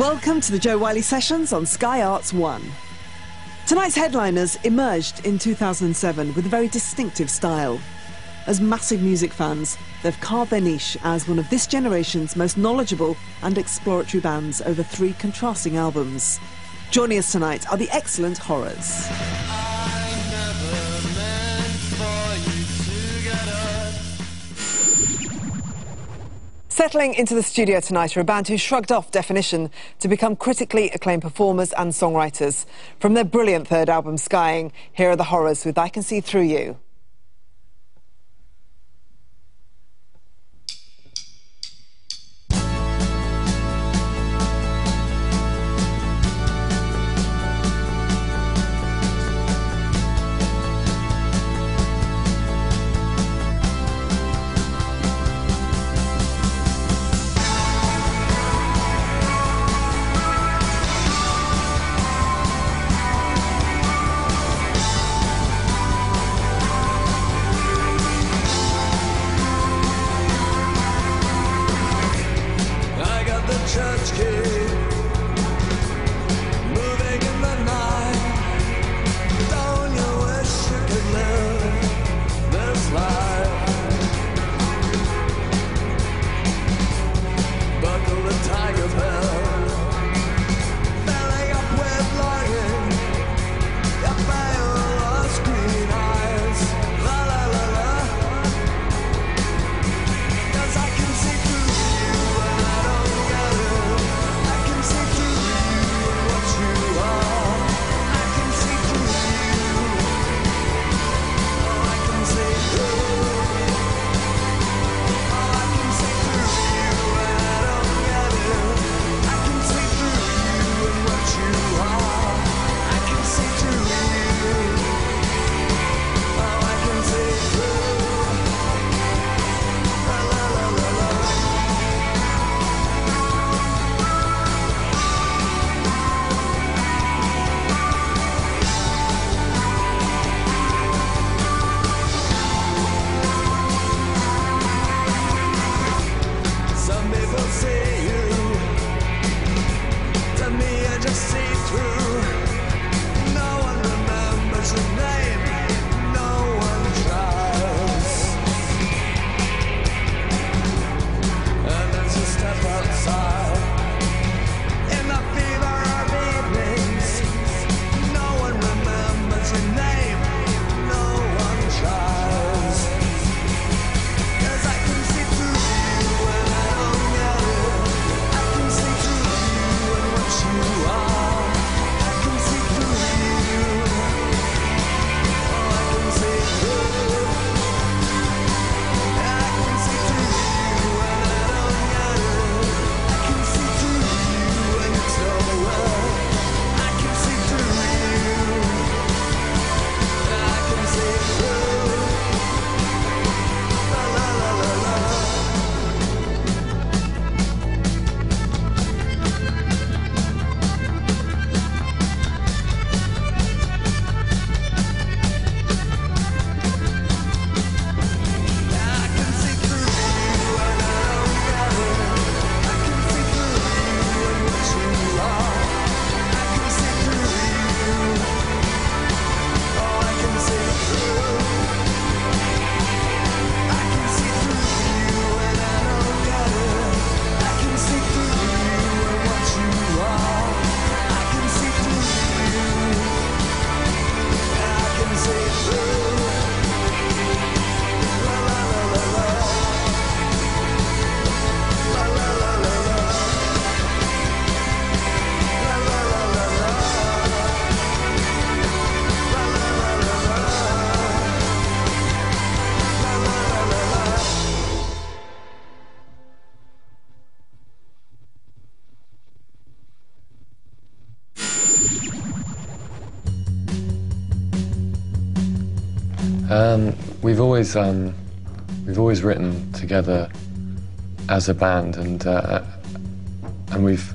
Welcome to the Jo Whiley Sessions on Sky Arts 1. Tonight's headliners emerged in 2007 with a very distinctive style. As massive music fans, they've carved their niche as one of this generation's most knowledgeable and exploratory bands over 3 contrasting albums. Joining us tonight are the excellent Horrors. Settling into the studio tonight are a band who shrugged off definition to become critically acclaimed performers and songwriters. From their brilliant third album, Skying, here are the Horrors with I Can See Through You. We've always written together as a band, and we've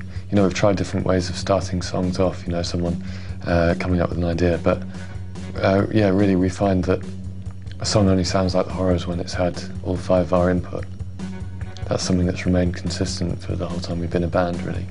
tried different ways of starting songs off. Someone coming up with an idea, but yeah, really we find that a song only sounds like the Horrors when it's had all 5 of our input. That's something that's remained consistent for the whole time we've been a band, really.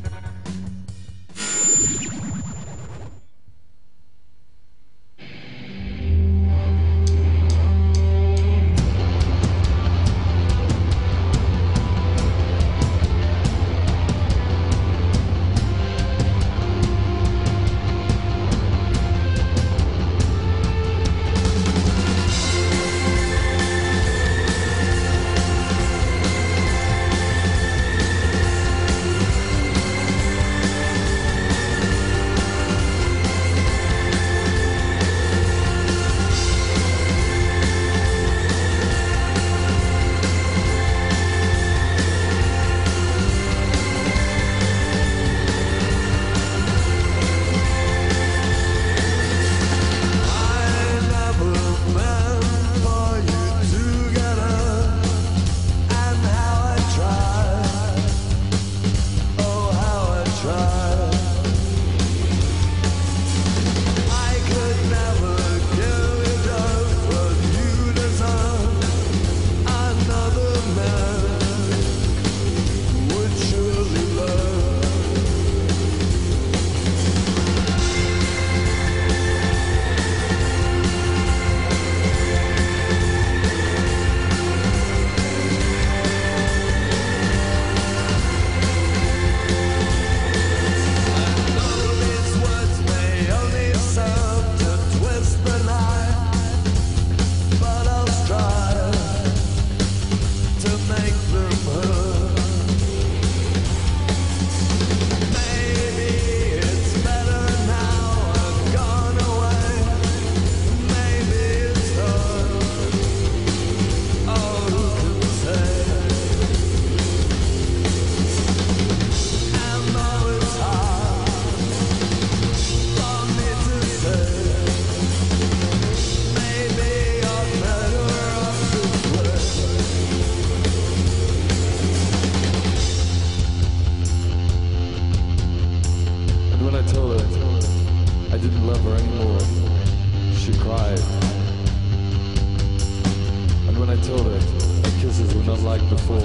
kisses were not like before.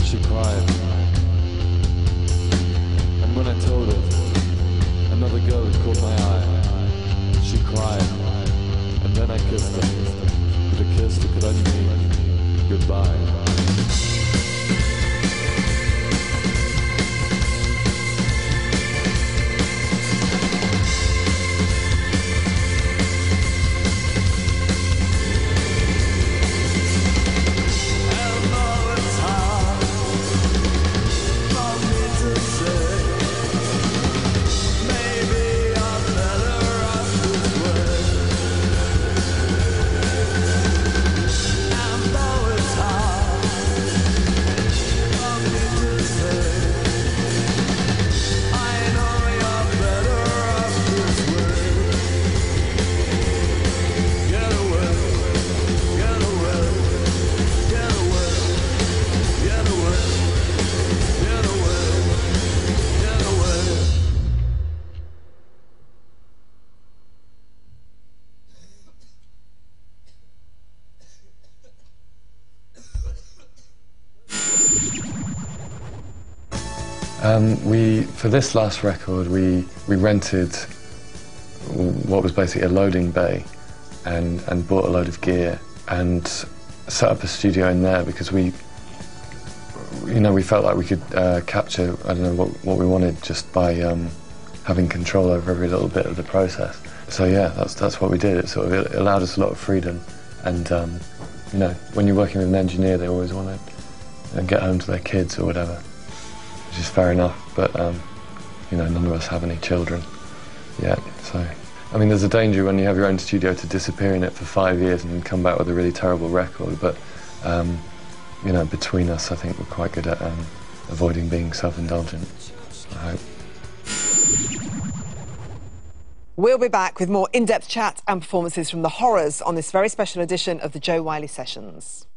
She cried. And when I told her, another girl had caught my eye. She cried. And then I kissed her. With a kiss that could only mean goodbye. For this last record, we rented what was basically a loading bay and bought a load of gear and set up a studio in there because we felt like we could capture, I don't know, what we wanted just by having control over every little bit of the process. So yeah, that's what we did. It allowed us a lot of freedom, and when you're working with an engineer, they always want to get home to their kids or whatever, which is fair enough, but none of us have any children yet, so I mean there's a danger when you have your own studio to disappear in it for 5 years and then come back with a really terrible record, but between us I think we're quite good at avoiding being self-indulgent, I hope. We'll be back with more in-depth chat and performances from the Horrors on this very special edition of the Jo Whiley Sessions.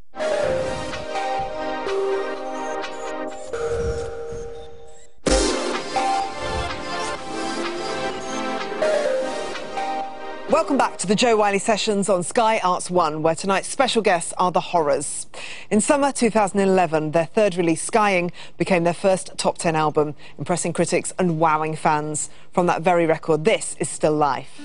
Welcome back to the Jo Whiley Sessions on Sky Arts 1, where tonight's special guests are the Horrors. In summer 2011, their third release, Skying, became their first top 10 album, impressing critics and wowing fans. From that very record, this is Still Life.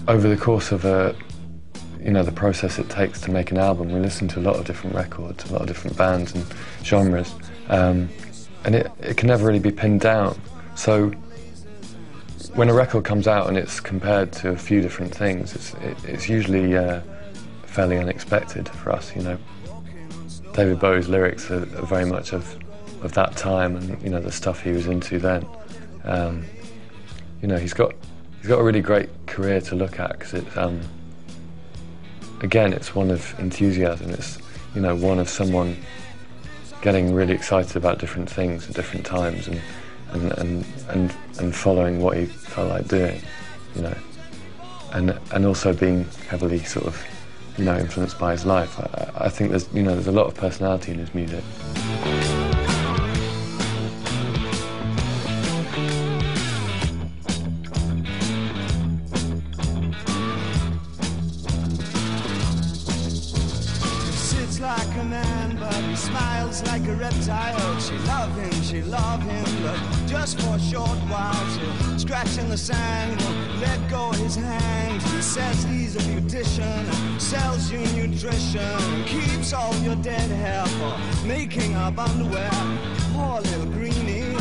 over the course of the process it takes to make an album, we listen to a lot of different records, a lot of different bands and genres, and it can never really be pinned down. So when a record comes out and it's compared to a few different things, it's usually fairly unexpected for us. David Bowie's lyrics are very much of that time, and the stuff he was into then. He's got a really great career to look at, because it's again, it's one of enthusiasm. It's one of someone getting really excited about different things at different times, and following what he felt like doing, and also being heavily sort of influenced by his life. I think there's a lot of personality in his music. Like a man, but he smiles like a reptile. She love him, but just for a short while. She'll scratch in the sand, won't let go his hand. He says he's a beautician, sells you nutrition, keeps all your dead hair for making up underwear. Poor little greenie.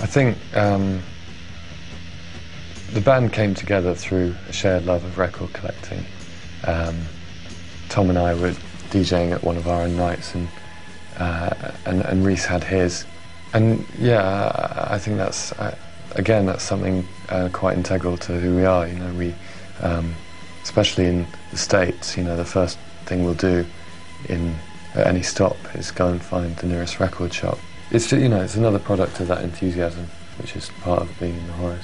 I think the band came together through a shared love of record collecting. Tom and I were DJing at one of our own nights, and Rhys had his. And yeah, I think that's, again, that's something quite integral to who we are. You know, we, especially in the States, you know, the first thing we'll do at any stop is go and find the nearest record shop. It's just, you know, it's another product of that enthusiasm, which is part of being in the Horrors.